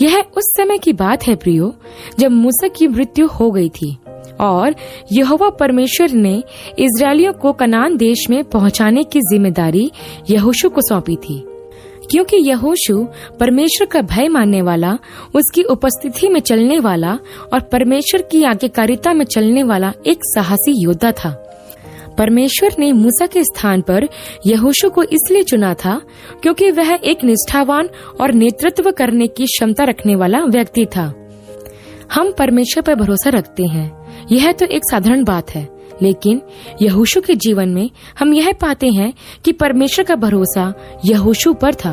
यह उस समय की बात है प्रियो, जब मूसा की मृत्यु हो गई थी और यहोवा परमेश्वर ने इजरायलियों को कनान देश में पहुंचाने की जिम्मेदारी यहोशू को सौंपी थी। क्योंकि यहोशू परमेश्वर का भय मानने वाला, उसकी उपस्थिति में चलने वाला और परमेश्वर की आज्ञाकारिता में चलने वाला एक साहसी योद्धा था। परमेश्वर ने मूसा के स्थान पर यहोशू को इसलिए चुना था क्योंकि वह एक निष्ठावान और नेतृत्व करने की क्षमता रखने वाला व्यक्ति था। हम परमेश्वर पर भरोसा रखते हैं, यह तो एक साधारण बात है, लेकिन यहोशू के जीवन में हम यह पाते हैं कि परमेश्वर का भरोसा यहोशू पर था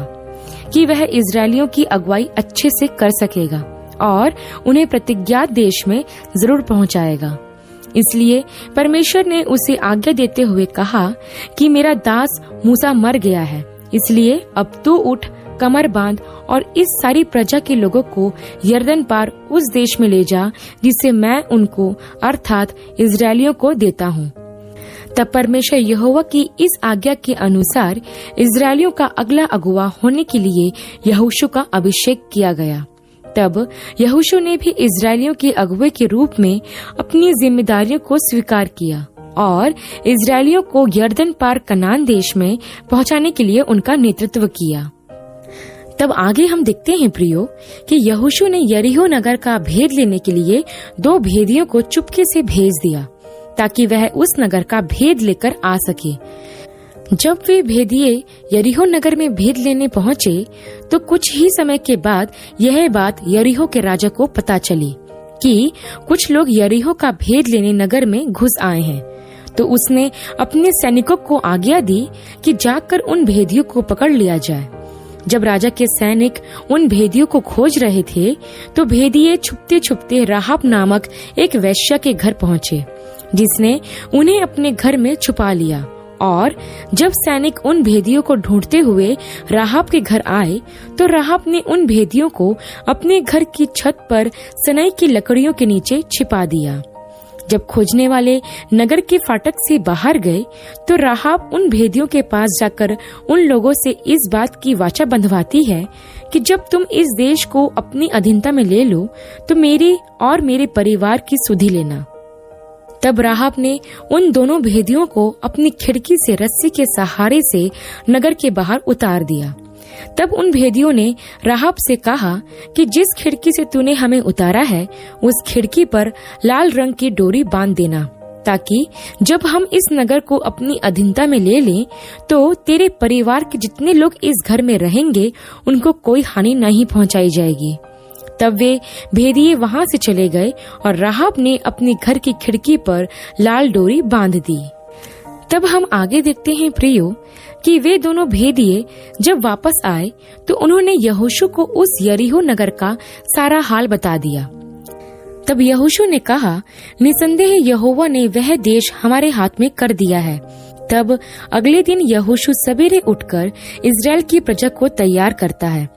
कि वह इजरायलियों की अगुवाई अच्छे से कर सकेगा और उन्हें प्रतिज्ञात देश में जरूर पहुंचाएगा। इसलिए परमेश्वर ने उसे आज्ञा देते हुए कहा कि मेरा दास मूसा मर गया है, इसलिए अब तू उठ, कमर बांध और इस सारी प्रजा के लोगों को यरदन पार उस देश में ले जा जिसे मैं उनको अर्थात इजरायलियों को देता हूँ। तब परमेश्वर यहोवा की इस आज्ञा के अनुसार इजरायलियों का अगला अगुवा होने के लिए यहोशू का अभिषेक किया गया। तब यहोशू ने भी इजरायलियों के अगुवे के रूप में अपनी जिम्मेदारियों को स्वीकार किया और इजरायलियों को यरदन पार कनान देश में पहुंचाने के लिए उनका नेतृत्व किया। तब आगे हम देखते हैं प्रियो कि यहोशू ने यरीहो नगर का भेद लेने के लिए 2 भेदियों को चुपके से भेज दिया ताकि वह उस नगर का भेद लेकर आ सके। जब वे भेदिए यरीहो नगर में भेद लेने पहुँचे तो कुछ ही समय के बाद यह बात यरीहो के राजा को पता चली कि कुछ लोग यरीहो का भेद लेने नगर में घुस आए हैं। तो उसने अपने सैनिकों को आज्ञा दी कि जाकर उन भेदियों को पकड़ लिया जाए। जब राजा के सैनिक उन भेदियों को खोज रहे थे तो भेदिए छुपते छुपते राहाब नामक एक वेश्या के घर पहुँचे, जिसने उन्हें अपने घर में छुपा लिया। और जब सैनिक उन भेदियों को ढूंढते हुए राहाब के घर आए तो राहाब ने उन भेदियों को अपने घर की छत पर सनई की लकड़ियों के नीचे छिपा दिया। जब खोजने वाले नगर के फाटक से बाहर गए तो राहाब उन भेदियों के पास जाकर उन लोगों से इस बात की वाचा बंधवाती है कि जब तुम इस देश को अपनी अधीनता में ले लो तो मेरी और मेरे परिवार की सुधि लेना। तब राहाब ने उन दोनों भेदियों को अपनी खिड़की से रस्सी के सहारे से नगर के बाहर उतार दिया। तब उन भेदियों ने राहाब से कहा कि जिस खिड़की से तूने हमें उतारा है उस खिड़की पर लाल रंग की डोरी बांध देना, ताकि जब हम इस नगर को अपनी अधीनता में ले लें तो तेरे परिवार के जितने लोग इस घर में रहेंगे उनको कोई हानि नहीं पहुंचाई जाएगी। तब वे भेदिए वहां से चले गए और राहाब ने अपने घर की खिड़की पर लाल डोरी बांध दी। तब हम आगे देखते हैं प्रियो कि वे दोनों भेदिए जब वापस आए तो उन्होंने यहोशू को उस यरीहो नगर का सारा हाल बता दिया। तब यहोशू ने कहा, निसंदेह यहोवा ने वह देश हमारे हाथ में कर दिया है। तब अगले दिन यहोशू सवेरे उठकर इजराइल की प्रजा को तैयार करता है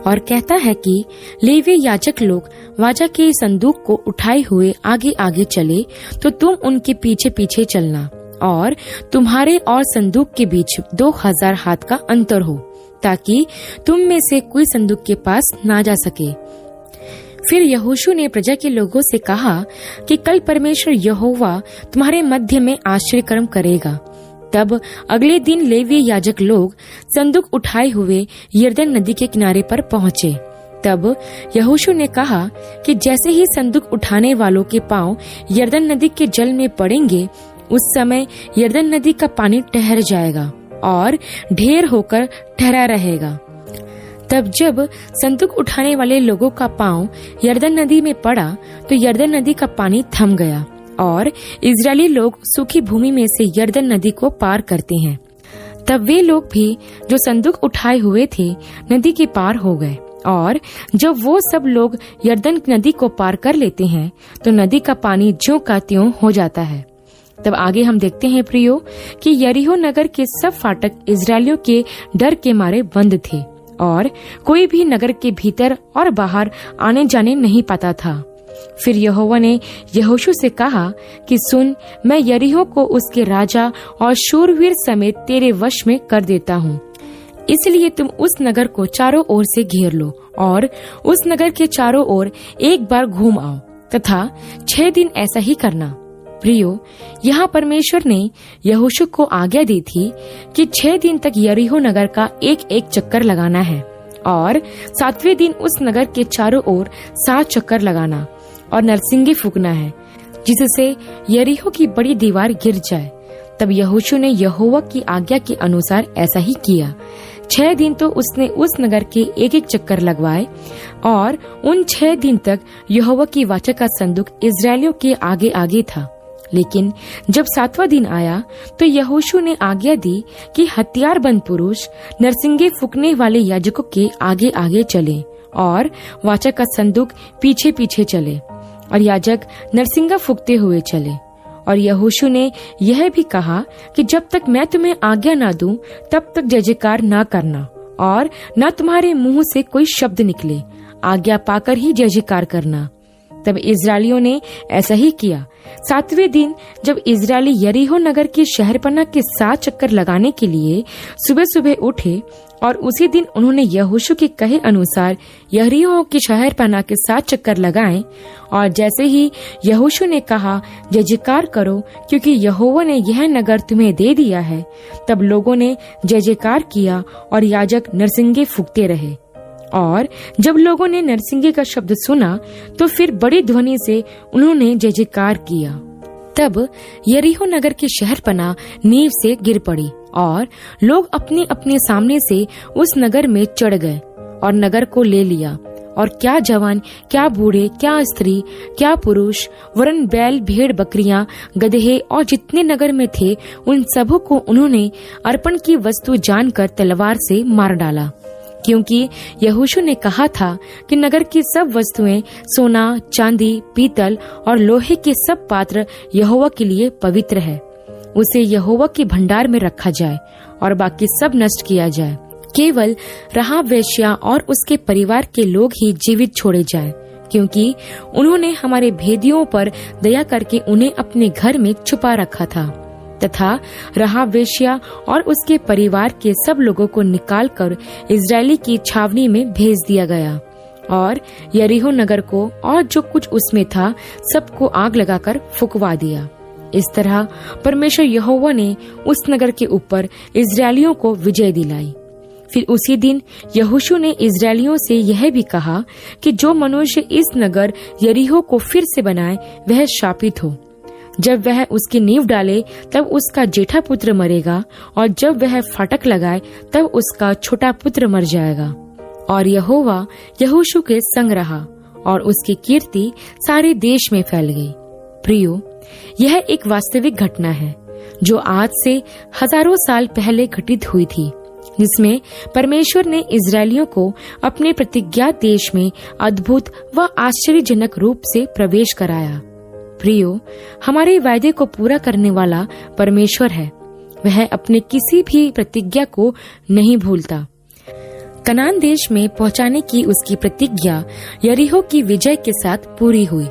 और कहता है कि लेवी याजक लोग वाचा के संदूक को उठाए हुए आगे आगे चले तो तुम उनके पीछे पीछे चलना और तुम्हारे और संदूक के बीच 2000 हाथ का अंतर हो, ताकि तुम में से कोई संदूक के पास ना जा सके। फिर यहोशू ने प्रजा के लोगों से कहा कि कल परमेश्वर यहोवा तुम्हारे मध्य में आश्चर्य कर्म करेगा। तब अगले दिन लेवी याजक लोग संदूक उठाए हुए यरदन नदी के किनारे पर पहुँचे। तब यहोशू ने कहा कि जैसे ही संदूक उठाने वालों के पांव यरदन नदी के जल में पड़ेंगे उस समय यरदन नदी का पानी ठहर जाएगा और ढेर होकर ठहरा रहेगा। तब जब संदूक उठाने वाले लोगों का पांव यरदन नदी में पड़ा तो यरदन नदी का पानी थम गया और इजरायली लोग सूखी भूमि में से यरदन नदी को पार करते हैं। तब वे लोग भी जो संदूक उठाए हुए थे नदी के पार हो गए और जब वो सब लोग यरदन नदी को पार कर लेते हैं तो नदी का पानी ज्यों का त्यों हो जाता है। तब आगे हम देखते हैं प्रियो कि यरीहो नगर के सब फाटक इजरायलियों के डर के मारे बंद थे और कोई भी नगर के भीतर और बाहर आने जाने नहीं पाता था। फिर यहोवा ने यहोशू से कहा कि सुन, मैं यरीहो को उसके राजा और शूरवीर समेत तेरे वश में कर देता हूँ। इसलिए तुम उस नगर को चारों ओर से घेर लो और उस नगर के चारों ओर एक बार घूम आओ तथा 6 दिन ऐसा ही करना। प्रियो, यहाँ परमेश्वर ने यहोशू को आज्ञा दी थी कि 6 दिन तक यरीहो नगर का एक एक चक्कर लगाना है और 7वें दिन उस नगर के चारों ओर 7 चक्कर लगाना और नरसिंगे फूंकना है, जिससे यरीहो की बड़ी दीवार गिर जाए। तब यहोशू ने यहोवा की आज्ञा के अनुसार ऐसा ही किया। 6 दिन तो उसने उस नगर के एक एक चक्कर लगवाए और उन 6 दिन तक यहोवा की वाचा का संदूक इस्राएलियों के आगे आगे था। लेकिन जब 7वां दिन आया तो यहोशू ने आज्ञा दी कि हथियारबंद पुरुष नरसिंगे फूंकने वाले याजकों के आगे आगे चले और वाचा का संदूक पीछे पीछे चले और याजक नरसिंगा फूंकते हुए चले। और यहोशू ने यह भी कहा कि जब तक मैं तुम्हें आज्ञा ना दूं तब तक जय जयकार न करना और न तुम्हारे मुंह से कोई शब्द निकले, आज्ञा पाकर ही जय जयकार करना। तब इस्राएलियों ने ऐसा ही किया। 7वें दिन जब इस्राएली यरीहो नगर के शहरपनाह के 7 चक्कर लगाने के लिए सुबह सुबह उठे और उसी दिन उन्होंने यहोशू के कहे अनुसार यरीहो के शहरपनाह के 7 चक्कर लगाए। और जैसे ही यहोशू ने कहा जय जयकार करो क्योंकि यहोवा ने यह नगर तुम्हें दे दिया है, तब लोगों ने जय जयकार किया और याजक नरसिंगे फूंकते रहे। और जब लोगों ने नरसिंगे का शब्द सुना तो फिर बड़ी ध्वनि से उन्होंने जय जयकार किया। तब यरीहो नगर की शहरपनाह नींव से गिर पड़ी और लोग अपने अपने सामने से उस नगर में चढ़ गए और नगर को ले लिया। और क्या जवान, क्या बूढ़े, क्या स्त्री, क्या पुरुष, वरन बैल, भेड़, बकरियां, गधे और जितने नगर में थे, उन सबों को उन्होंने अर्पण की वस्तु जानकर तलवार से मार डाला। क्योंकि यहोशू ने कहा था कि नगर की सब वस्तुएं, सोना, चांदी, पीतल और लोहे के सब पात्र यहोवा के लिए पवित्र है, उसे यहोवा के भंडार में रखा जाए और बाकी सब नष्ट किया जाए। केवल राहाब वेश्या और उसके परिवार के लोग ही जीवित छोड़े जाएं, क्योंकि उन्होंने हमारे भेदियों पर दया करके उन्हें अपने घर में छुपा रखा था। तथा राहाब वेश्या और उसके परिवार के सब लोगों को निकालकर इजरायली की छावनी में भेज दिया गया और यरीहो नगर को और जो कुछ उसमें था सबको आग लगाकर फुकवा दिया। इस तरह परमेश्वर यहोवा ने उस नगर के ऊपर इजरायलियों को विजय दिलाई। फिर उसी दिन यहोशू ने इजरायलियों से यह भी कहा कि जो मनुष्य इस नगर यरीहो को फिर से बनाए वह शापित हो। जब वह उसकी नींव डाले तब उसका जेठा पुत्र मरेगा और जब वह फाटक लगाए तब उसका छोटा पुत्र मर जाएगा। और यहोवा यहोशू के संग रहा और उसकी कीर्ति सारे देश में फैल गई। प्रियो, यह एक वास्तविक घटना है जो आज से हजारों साल पहले घटित हुई थी, जिसमें परमेश्वर ने इजरायलियों को अपने प्रतिज्ञा देश में अद्भुत व आश्चर्यजनक रूप से प्रवेश कराया। प्रियो, हमारे वायदे को पूरा करने वाला परमेश्वर है। वह अपने किसी भी प्रतिज्ञा को नहीं भूलता। कनान देश में पहुंचाने की उसकी प्रतिज्ञा यरीहो की विजय के साथ पूरी हुई।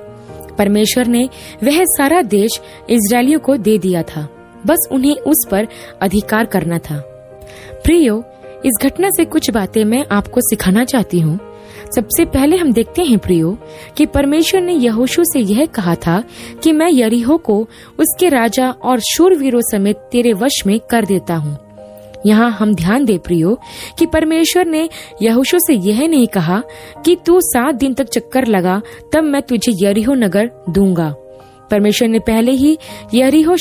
परमेश्वर ने वह सारा देश इजरायलियों को दे दिया था, बस उन्हें उस पर अधिकार करना था। प्रियो, इस घटना से कुछ बातें मैं आपको सिखाना चाहती हूँ। सबसे पहले हम देखते हैं प्रियो कि परमेश्वर ने यहोशू से यह कहा था कि मैं यरीहो को उसके राजा और शूरवीरों समेत तेरे वश में कर देता हूँ। यहाँ हम ध्यान दे प्रियो कि परमेश्वर ने यहोशू से यह नहीं कहा कि तू 7 दिन तक चक्कर लगा तब मैं तुझे यरीहो नगर दूंगा। परमेश्वर ने पहले ही यरीहो